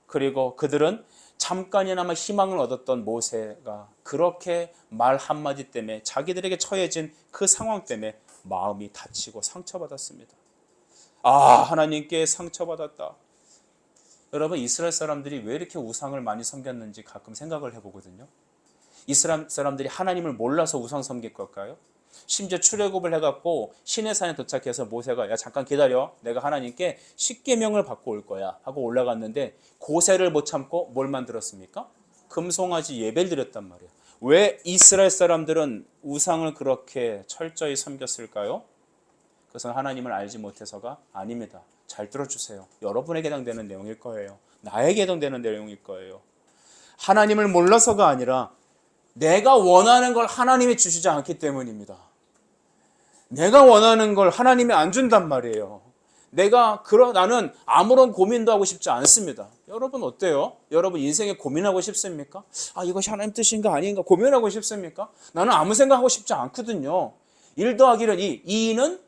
그리고 그들은 잠깐이나마 희망을 얻었던 모세가 그렇게 말 한마디 때문에 자기들에게 처해진 그 상황 때문에 마음이 다치고 상처받았습니다. 하나님께 상처받았다. 여러분 이스라엘 사람들이 왜 이렇게 우상을 많이 섬겼는지 가끔 생각을 해보거든요. 이스라엘 사람들이 하나님을 몰라서 우상 섬길 걸까요? 심지어 출애굽을 해갖고 시내산에 도착해서 모세가 잠깐 기다려, 내가 하나님께 십계명을 받고 올 거야 하고 올라갔는데 고세를 못 참고 뭘 만들었습니까? 금송아지 예배를 드렸단 말이에요. 왜 이스라엘 사람들은 우상을 그렇게 철저히 섬겼을까요? 그것은 하나님을 알지 못해서가 아닙니다. 잘 들어주세요. 여러분에게 해당되는 내용일 거예요. 나에게 해당되는 내용일 거예요. 하나님을 몰라서가 아니라 내가 원하는 걸 하나님이 주시지 않기 때문입니다. 내가 원하는 걸 하나님이 안 준단 말이에요. 나는 아무런 고민도 하고 싶지 않습니다. 여러분 어때요? 여러분 인생에 고민하고 싶습니까? 이것이 하나님 뜻인가 아닌가 고민하고 싶습니까? 나는 아무 생각하고 싶지 않거든요. 1 더하기 1은 2는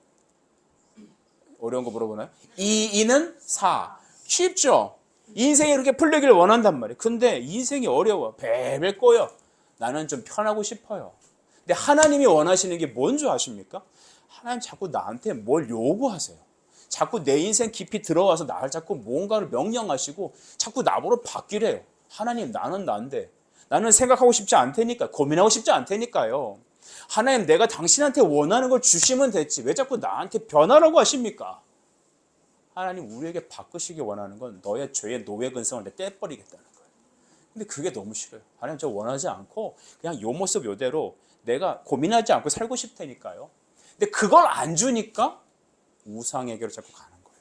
어려운 거 물어보나요? 2는 4. 쉽죠? 인생이 이렇게 풀리기를 원한단 말이에요. 근데 인생이 어려워. 벨벨 꼬여. 나는 좀 편하고 싶어요. 근데 하나님이 원하시는 게 뭔 줄 아십니까? 하나님 자꾸 나한테 뭘 요구하세요. 자꾸 내 인생 깊이 들어와서 나를 자꾸 뭔가를 명령하시고 자꾸 나보고 바뀌래요. 하나님 나는 난데 나는 생각하고 싶지 않다니까, 고민하고 싶지 않다니까요. 하나님 내가 당신한테 원하는 걸 주시면 됐지 왜 자꾸 나한테 변하라고 하십니까? 하나님 우리에게 바꾸시기 원하는 건 너의 죄의 노예 근성을 떼버리겠다는 거예요. 근데 그게 너무 싫어요. 하나님 저 원하지 않고 그냥 요 모습 요대로 내가 고민하지 않고 살고 싶다니까요. 근데 그걸 안 주니까 우상에게로 자꾸 가는 거예요.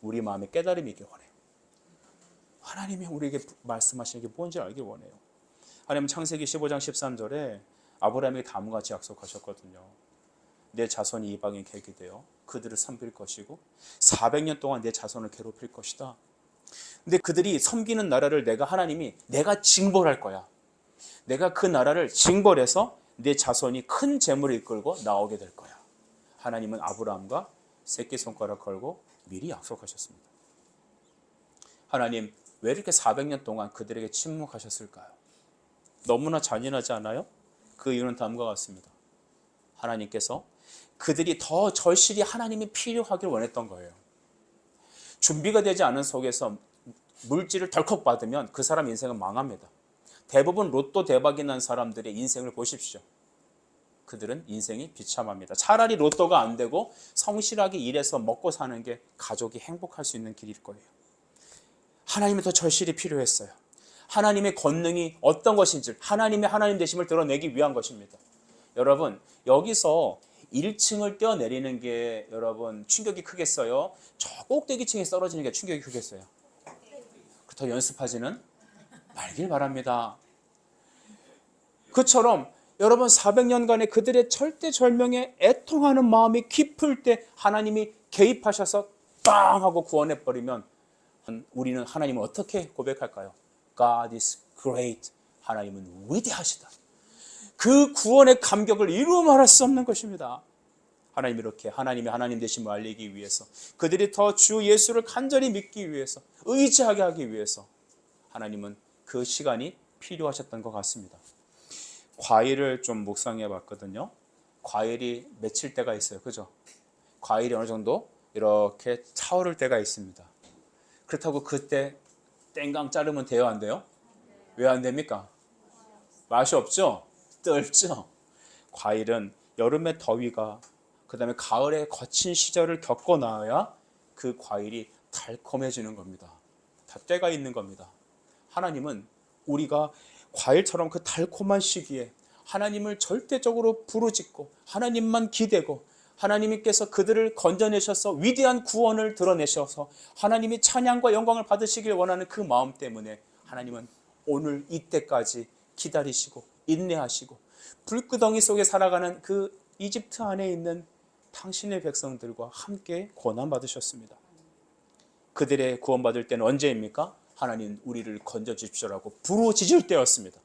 우리 마음에 깨달음이 있길 원해요. 하나님이 우리에게 말씀하시는 게 뭔지 알길 원해요. 하나님 창세기 15장 13절에 아브라함에게 다음과 같이 약속하셨거든요. 내 자손이 이방인 객이 되어 그들을 섬길 것이고 400년 동안 내 자손을 괴롭힐 것이다. 근데 그들이 섬기는 나라를 내가 징벌할 거야. 내가 그 나라를 징벌해서 내 자손이 큰 재물을 이끌고 나오게 될 거야. 하나님은 아브라함과 새끼손가락 걸고 미리 약속하셨습니다. 하나님 왜 이렇게 400년 동안 그들에게 침묵하셨을까요? 너무나 잔인하지 않아요? 그 이유는 다음과 같습니다. 하나님께서 그들이 더 절실히 하나님이 필요하길 원했던 거예요. 준비가 되지 않은 속에서 물질을 덜컥 받으면 그 사람 인생은 망합니다. 대부분 로또 대박이 난 사람들의 인생을 보십시오. 그들은 인생이 비참합니다. 차라리 로또가 안 되고 성실하게 일해서 먹고 사는 게 가족이 행복할 수 있는 길일 거예요. 하나님이 더 절실히 필요했어요. 하나님의 권능이 어떤 것인지, 하나님의 하나님 되심을 드러내기 위한 것입니다. 여러분, 여기서 1층을 뛰어내리는 게 여러분 충격이 크겠어요? 저 꼭대기층에 떨어지는 게 충격이 크겠어요? 더 연습하지는 말길 바랍니다. 그처럼 여러분 400년간의 그들의 절대절명에 애통하는 마음이 깊을 때 하나님이 개입하셔서 빵 하고 구원해버리면 우리는 하나님을 어떻게 고백할까요? God is great. 하나님은 위대하시다. 그 구원의 감격을 이루 말할 수 없는 것입니다. 하나님 이렇게 하나님의 하나님 되심을 알리기 위해서, 그들이 더 주 예수를 간절히 믿기 위해서, 의지하게 하기 위해서 하나님은 그 시간이 필요하셨던 것 같습니다. 과일을 좀 묵상해 봤거든요. 과일이 맺힐 때가 있어요. 그죠? 과일이 어느 정도 이렇게 차오를 때가 있습니다. 그렇다고 그때 땡강 자르면 돼요? 안 돼요? 왜 안 됩니까? 맛이 없죠? 뜰죠? 과일은 여름의 더위가, 그 다음에 가을의 거친 시절을 겪고 나야 그 과일이 달콤해지는 겁니다. 다 때가 있는 겁니다. 하나님은 우리가 과일처럼 그 달콤한 시기에 하나님을 절대적으로 부르짖고 하나님만 기대고 하나님께서 그들을 건져내셔서 위대한 구원을 드러내셔서 하나님이 찬양과 영광을 받으시길 원하는 그 마음 때문에 하나님은 오늘 이때까지 기다리시고 인내하시고 불구덩이 속에 살아가는 그 이집트 안에 있는 당신의 백성들과 함께 고난받으셨습니다. 그들의 구원받을 때는 언제입니까? 하나님 우리를 건져주십시오라고 부르짖을 때였습니다.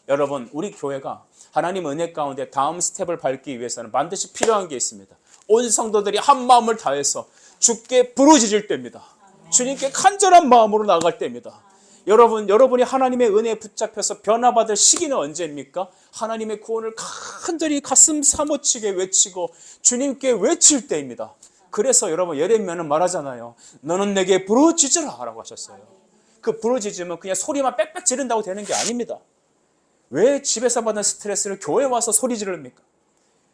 여러분, 우리 교회가 하나님 은혜 가운데 다음 스텝을 밟기 위해서는 반드시 필요한 게 있습니다. 온 성도들이 한 마음을 다해서 주께 부르짖을 때입니다. 주님께 간절한 마음으로 나아갈 때입니다. 여러분이 하나님의 은혜에 붙잡혀서 변화받을 시기는 언제입니까? 하나님의 구원을 간절히 가슴 사무치게 외치고 주님께 외칠 때입니다. 그래서 여러분, 예레미야는 말하잖아요. 너는 내게 부르짖으라 라고 하셨어요. 그 부르짖으면 그냥 소리만 빽빽 지른다고 되는 게 아닙니다. 왜 집에서 받는 스트레스를 교회에 와서 소리 지릅니까?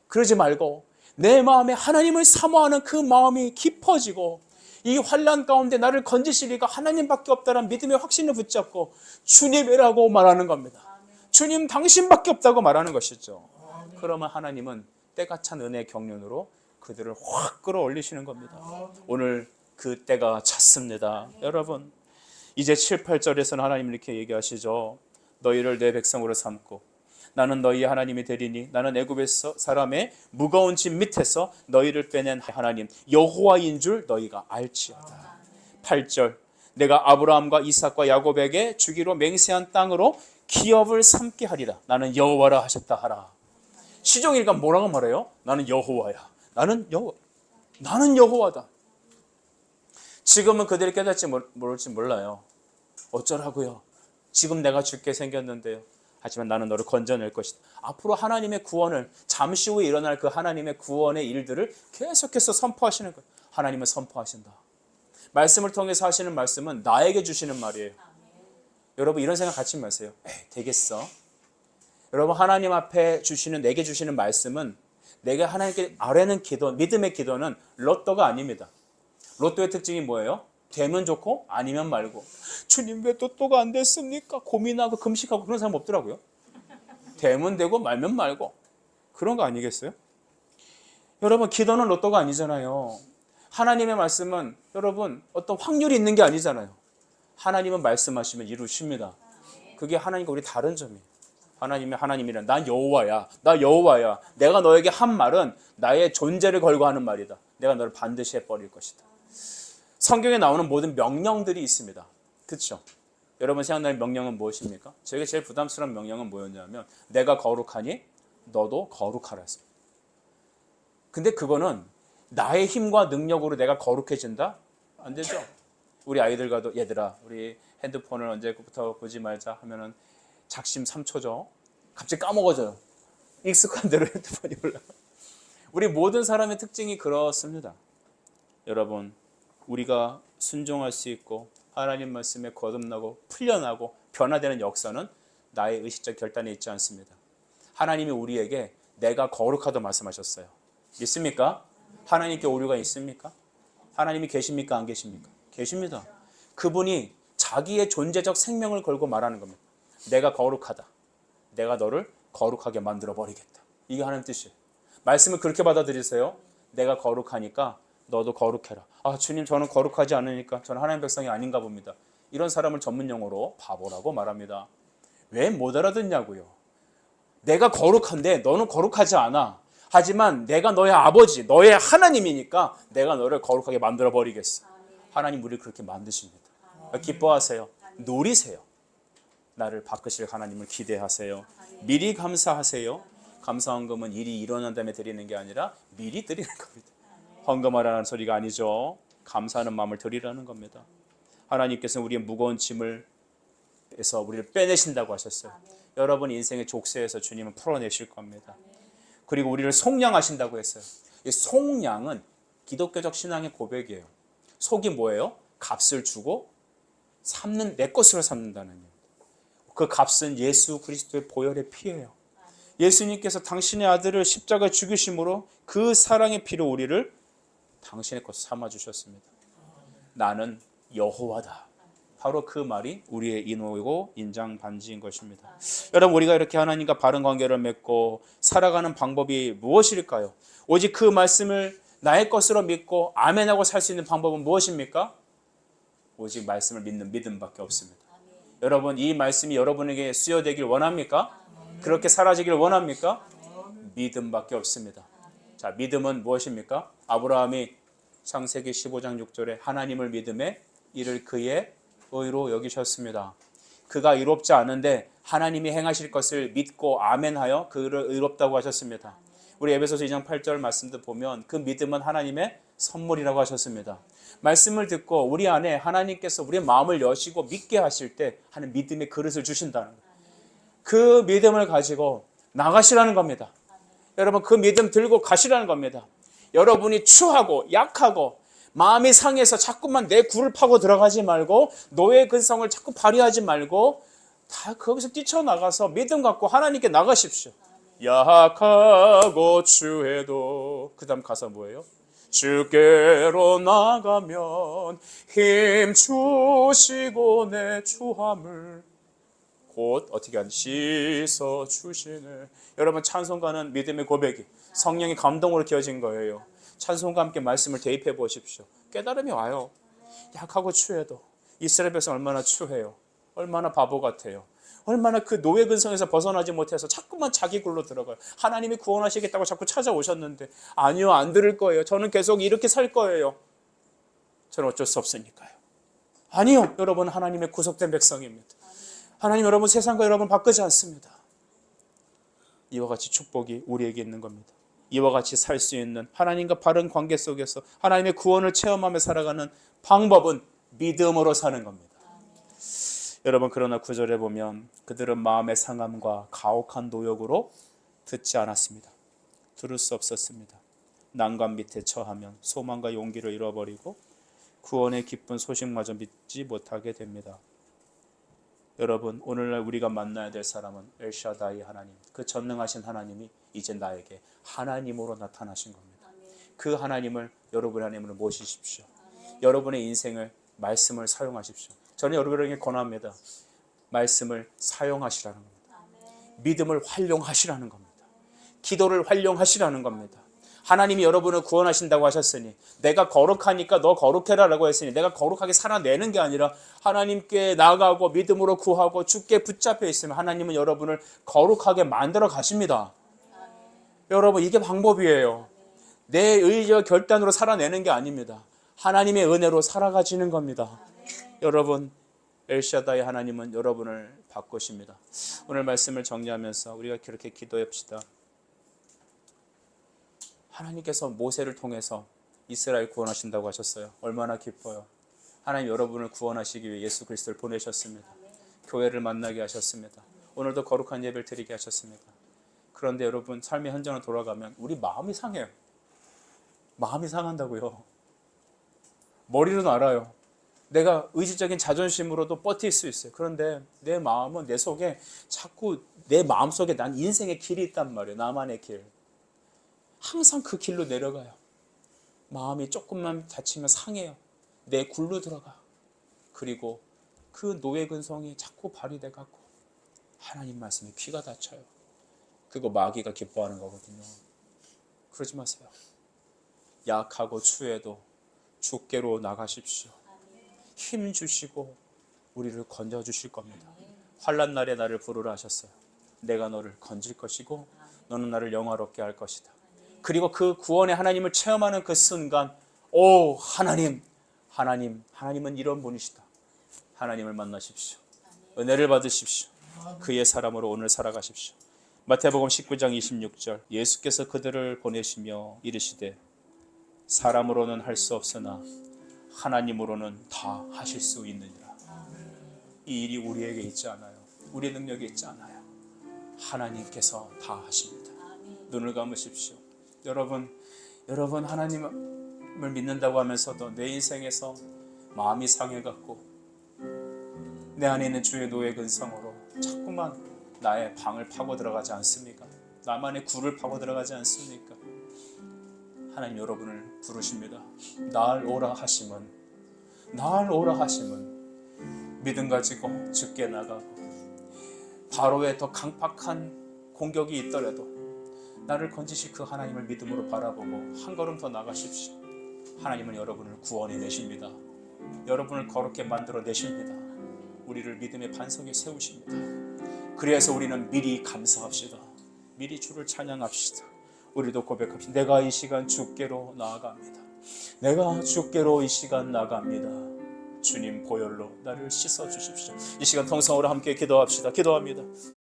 그러지 말고 내 마음에 하나님을 사모하는 그 마음이 깊어지고 이 환난 가운데 나를 건지실 이가 하나님밖에 없다는 믿음의 확신을 붙잡고 주님이라고 말하는 겁니다. 주님 당신밖에 없다고 말하는 것이죠. 그러면 하나님은 때가 찬 은혜의 경륜으로 그들을 확 끌어올리시는 겁니다. 오늘 그 때가 찼습니다. 여러분, 이제 7, 8절에서는 하나님 이렇게 얘기하시죠. 너희를 내 백성으로 삼고 나는 너희의 하나님이 되리니 나는 애굽의 사람의 무거운 짐 밑에서 너희를 빼낸 하나님 여호와인 줄 너희가 알지어다. 8절 내가 아브라함과 이삭과 야곱에게 주기로 맹세한 땅으로 기업을 삼게 하리라. 나는 여호와라 하셨다 하라. 시종일관 뭐라고 말해요? 나는 여호와야. 나는 여호와다. 지금은 그들이 깨닫지 모를지 몰라요. 어쩌라고요? 지금 내가 죽게 생겼는데요. 하지만 나는 너를 건져낼 것이다. 앞으로 하나님의 구원을, 잠시 후에 일어날 그 하나님의 구원의 일들을 계속해서 선포하시는 거예요. 하나님은 선포하신다. 말씀을 통해서 하시는 말씀은 나에게 주시는 말이에요. 여러분, 이런 생각 갖지 마세요. 에이, 되겠어. 여러분, 하나님 앞에 주시는, 내게 주시는 말씀은 내가 하나님께 아뢰는 기도, 믿음의 기도는 로또가 아닙니다. 로또의 특징이 뭐예요? 되면 좋고 아니면 말고. 주님 왜 로또가 안 됐습니까? 고민하고 금식하고 그런 사람 없더라고요. 되면 되고 말면 말고. 그런 거 아니겠어요? 여러분, 기도는 로또가 아니잖아요. 하나님의 말씀은 여러분 어떤 확률이 있는 게 아니잖아요. 하나님은 말씀하시면 이루십니다. 그게 하나님과 우리 다른 점이에요. 하나님이란 난 여호와야. 나 여호와야. 내가 너에게 한 말은 나의 존재를 걸고 하는 말이다. 내가 너를 반드시 해버릴 것이다. 성경에 나오는 모든 명령들이 있습니다. 그렇죠? 여러분 생각나는 명령은 무엇입니까? 저에게 제일 부담스러운 명령은 뭐였냐면 내가 거룩하니 너도 거룩하라 했습니다. 근데 그거는 나의 힘과 능력으로 내가 거룩해진다? 안 되죠? 우리 아이들과도 얘들아 우리 핸드폰을 언제부터 보지 말자 하면은 작심 3초죠. 갑자기 까먹어져요. 익숙한 대로 핸드폰이 올라가. 우리 모든 사람의 특징이 그렇습니다. 여러분, 우리가 순종할 수 있고 하나님 말씀에 거듭나고 풀려나고 변화되는 역사는 나의 의식적 결단에 있지 않습니다. 하나님이 우리에게 내가 거룩하다 말씀하셨어요. 믿습니까? 하나님께 오류가 있습니까? 하나님이 계십니까? 안 계십니까? 계십니다. 그분이 자기의 존재적 생명을 걸고 말하는 겁니다. 내가 거룩하다. 내가 너를 거룩하게 만들어 버리겠다. 이게 하나님 뜻이에요. 말씀을 그렇게 받아들이세요. 내가 거룩하니까 너도 거룩해라. 아, 주님, 저는 거룩하지 않으니까 저는 하나님 백성이 아닌가 봅니다. 이런 사람을 전문 용어로 바보라고 말합니다. 왜 못 알아듣냐고요. 내가 거룩한데 너는 거룩하지 않아. 하지만 내가 너의 아버지, 너의 하나님이니까 내가 너를 거룩하게 만들어 버리겠어. 하나님 우리를 그렇게 만드십니다. 기뻐하세요. 누리세요. 나를 바꾸실 하나님을 기대하세요. 미리 감사하세요. 감사 헌금은 일이 일어난 다음에 드리는 게 아니라 미리 드리는 겁니다. 헌금하라는 소리가 아니죠. 감사하는 마음을 드리라는 겁니다. 하나님께서는 우리의 무거운 짐을 에서 우리를 빼내신다고 하셨어요. 여러분 인생의 족쇄에서 주님은 풀어내실 겁니다. 그리고 우리를 속량하신다고 했어요. 이 속량은 기독교적 신앙의 고백이에요. 속이 뭐예요? 값을 주고 삼는, 내 것으로 삼는다는 거예요. 그 값은 예수 그리스도의 보혈의 피예요. 예수님께서 당신의 아들을 십자가에 죽이심으로 그 사랑의 피로 우리를 당신의 것으로 삼아주셨습니다. 나는 여호와다. 바로 그 말이 우리의 인호이고 인장 반지인 것입니다. 여러분, 우리가 이렇게 하나님과 바른 관계를 맺고 살아가는 방법이 무엇일까요? 오직 그 말씀을 나의 것으로 믿고 아멘하고 살 수 있는 방법은 무엇입니까? 오직 말씀을 믿는 믿음밖에 없습니다. 여러분, 이 말씀이 여러분에게 수여되길 원합니까? 그렇게 사라지길 원합니까? 믿음밖에 없습니다. 자, 믿음은 무엇입니까? 아브라함이 창세기 15장 6절에 하나님을 믿음에 이를 그의 의로 여기셨습니다. 그가 의롭지 않은데 하나님이 행하실 것을 믿고 아멘하여 그를 의롭다고 하셨습니다. 우리 에베소서 2장 8절 말씀도 보면 그 믿음은 하나님의 선물이라고 하셨습니다. 말씀을 듣고 우리 안에 하나님께서 우리의 마음을 여시고 믿게 하실 때 하는 믿음의 그릇을 주신다는 거예요. 그 믿음을 가지고 나가시라는 겁니다. 여러분, 그 믿음 들고 가시라는 겁니다. 여러분이 추하고 약하고 마음이 상해서 자꾸만 내 굴을 파고 들어가지 말고 노예 근성을 자꾸 발휘하지 말고 다 거기서 뛰쳐나가서 믿음 갖고 하나님께 나가십시오. 약하고 추해도 그 다음 가사 뭐예요? 주께로 나가면 힘 주시고 내 추함을 곧 어떻게 씻어 주시네. 여러분, 찬송가는 믿음의 고백이 성령의 감동으로 기어진 거예요. 찬송과 함께 말씀을 대입해 보십시오. 깨달음이 와요. 약하고 추해도 이스라엘 백성 얼마나 추해요. 얼마나 바보 같아요. 얼마나 그 노예 근성에서 벗어나지 못해서 자꾸만 자기 굴로 들어가요. 하나님이 구원하시겠다고 자꾸 찾아오셨는데 아니요, 안 들을 거예요. 저는 계속 이렇게 살 거예요. 저는 어쩔 수 없으니까요. 아니요, 여러분 하나님의 구속된 백성입니다. 하나님 여러분 세상과 여러분 바꾸지 않습니다. 이와 같이 축복이 우리에게 있는 겁니다. 이와 같이 살 수 있는 하나님과 바른 관계 속에서 하나님의 구원을 체험하며 살아가는 방법은 믿음으로 사는 겁니다. 여러분, 그러나 9절에 보면 그들은 마음의 상함과 가혹한 노역으로 듣지 않았습니다. 들을 수 없었습니다. 난관 밑에 처하면 소망과 용기를 잃어버리고 구원의 기쁜 소식마저 믿지 못하게 됩니다. 여러분, 오늘날 우리가 만나야 될 사람은 엘샤다이 하나님, 그 전능하신 하나님이 이제 나에게 하나님으로 나타나신 겁니다. 그 하나님을 여러분의 하나님으로 모시십시오. 여러분의 인생을 말씀을 사용하십시오. 저는 여러분에게 권합니다. 말씀을 사용하시라는 겁니다. 믿음을 활용하시라는 겁니다. 기도를 활용하시라는 겁니다. 하나님이 여러분을 구원하신다고 하셨으니 내가 거룩하니까 너 거룩해라 라고 했으니 내가 거룩하게 살아내는 게 아니라 하나님께 나아가고 믿음으로 구하고 주께 붙잡혀 있으면 하나님은 여러분을 거룩하게 만들어 가십니다. 여러분, 이게 방법이에요. 내 의지와 결단으로 살아내는 게 아닙니다. 하나님의 은혜로 살아가지는 겁니다. 여러분, 엘샤다이 하나님은 여러분을 바꾸십니다. 오늘 말씀을 정리하면서 우리가 그렇게 기도합시다. 하나님께서 모세를 통해서 이스라엘 구원하신다고 하셨어요. 얼마나 기뻐요. 하나님 여러분을 구원하시기 위해 예수 그리스도를 보내셨습니다. 교회를 만나게 하셨습니다. 오늘도 거룩한 예배를 드리게 하셨습니다. 그런데 여러분, 삶의 현장으로 돌아가면 우리 마음이 상해요. 마음이 상한다고요. 머리로는 알아요. 내가 의지적인 자존심으로도 버틸 수 있어요. 그런데 내 마음은, 내 속에 자꾸, 내 마음속에 난 인생의 길이 있단 말이에요. 나만의 길. 항상 그 길로 내려가요. 마음이 조금만 다치면 상해요. 내 굴로 들어가. 그리고 그 노예 근성이 자꾸 발휘돼 갖고 하나님 말씀에 귀가 닫혀요. 그거 마귀가 기뻐하는 거거든요. 그러지 마세요. 약하고 추해도 주께로 나가십시오. 힘 주시고 우리를 건져 주실 겁니다. 환난 날에 나를 부르라 하셨어요. 내가 너를 건질 것이고 너는 나를 영화롭게 할 것이다. 그리고 그 구원의 하나님을 체험하는 그 순간, 오 하나님은 이런 분이시다. 하나님을 만나십시오. 은혜를 받으십시오. 그의 사람으로 오늘 살아가십시오. 마태복음 19장 26절, 예수께서 그들을 보내시며 이르시되 사람으로는 할 수 없으나 하나님으로는 다 하실 수 있느니라. 이 일이 우리에게 있지 않아요. 우리 능력이 있지 않아요. 하나님께서 다 하십니다. 눈을 감으십시오. 여러분 하나님을 믿는다고 하면서도 내 인생에서 마음이 상해갖고 내 안에 있는 주의 노예 근성으로 자꾸만 나의 방을 파고 들어가지 않습니까? 나만의 굴을 파고 들어가지 않습니까? 하나님 여러분을 부르십니다. 날 오라 하심은 믿음 가지고 주께 나가고, 바로의 더 강팍한 공격이 있더라도 나를 건지실 그 하나님을 믿음으로 바라보고 한 걸음 더 나가십시오. 하나님은 여러분을 구원해 내십니다. 여러분을 거룩게 만들어 내십니다. 우리를 믿음의 반석에 세우십니다. 그래서 우리는 미리 감사합시다. 미리 주를 찬양합시다. 우리도 고백합시다. 내가 이 시간 주께로 나아갑니다. 내가 주께로 이 시간 나갑니다. 주님 보혈로 나를 씻어 주십시오. 이 시간 통성으로 함께 기도합시다. 기도합니다.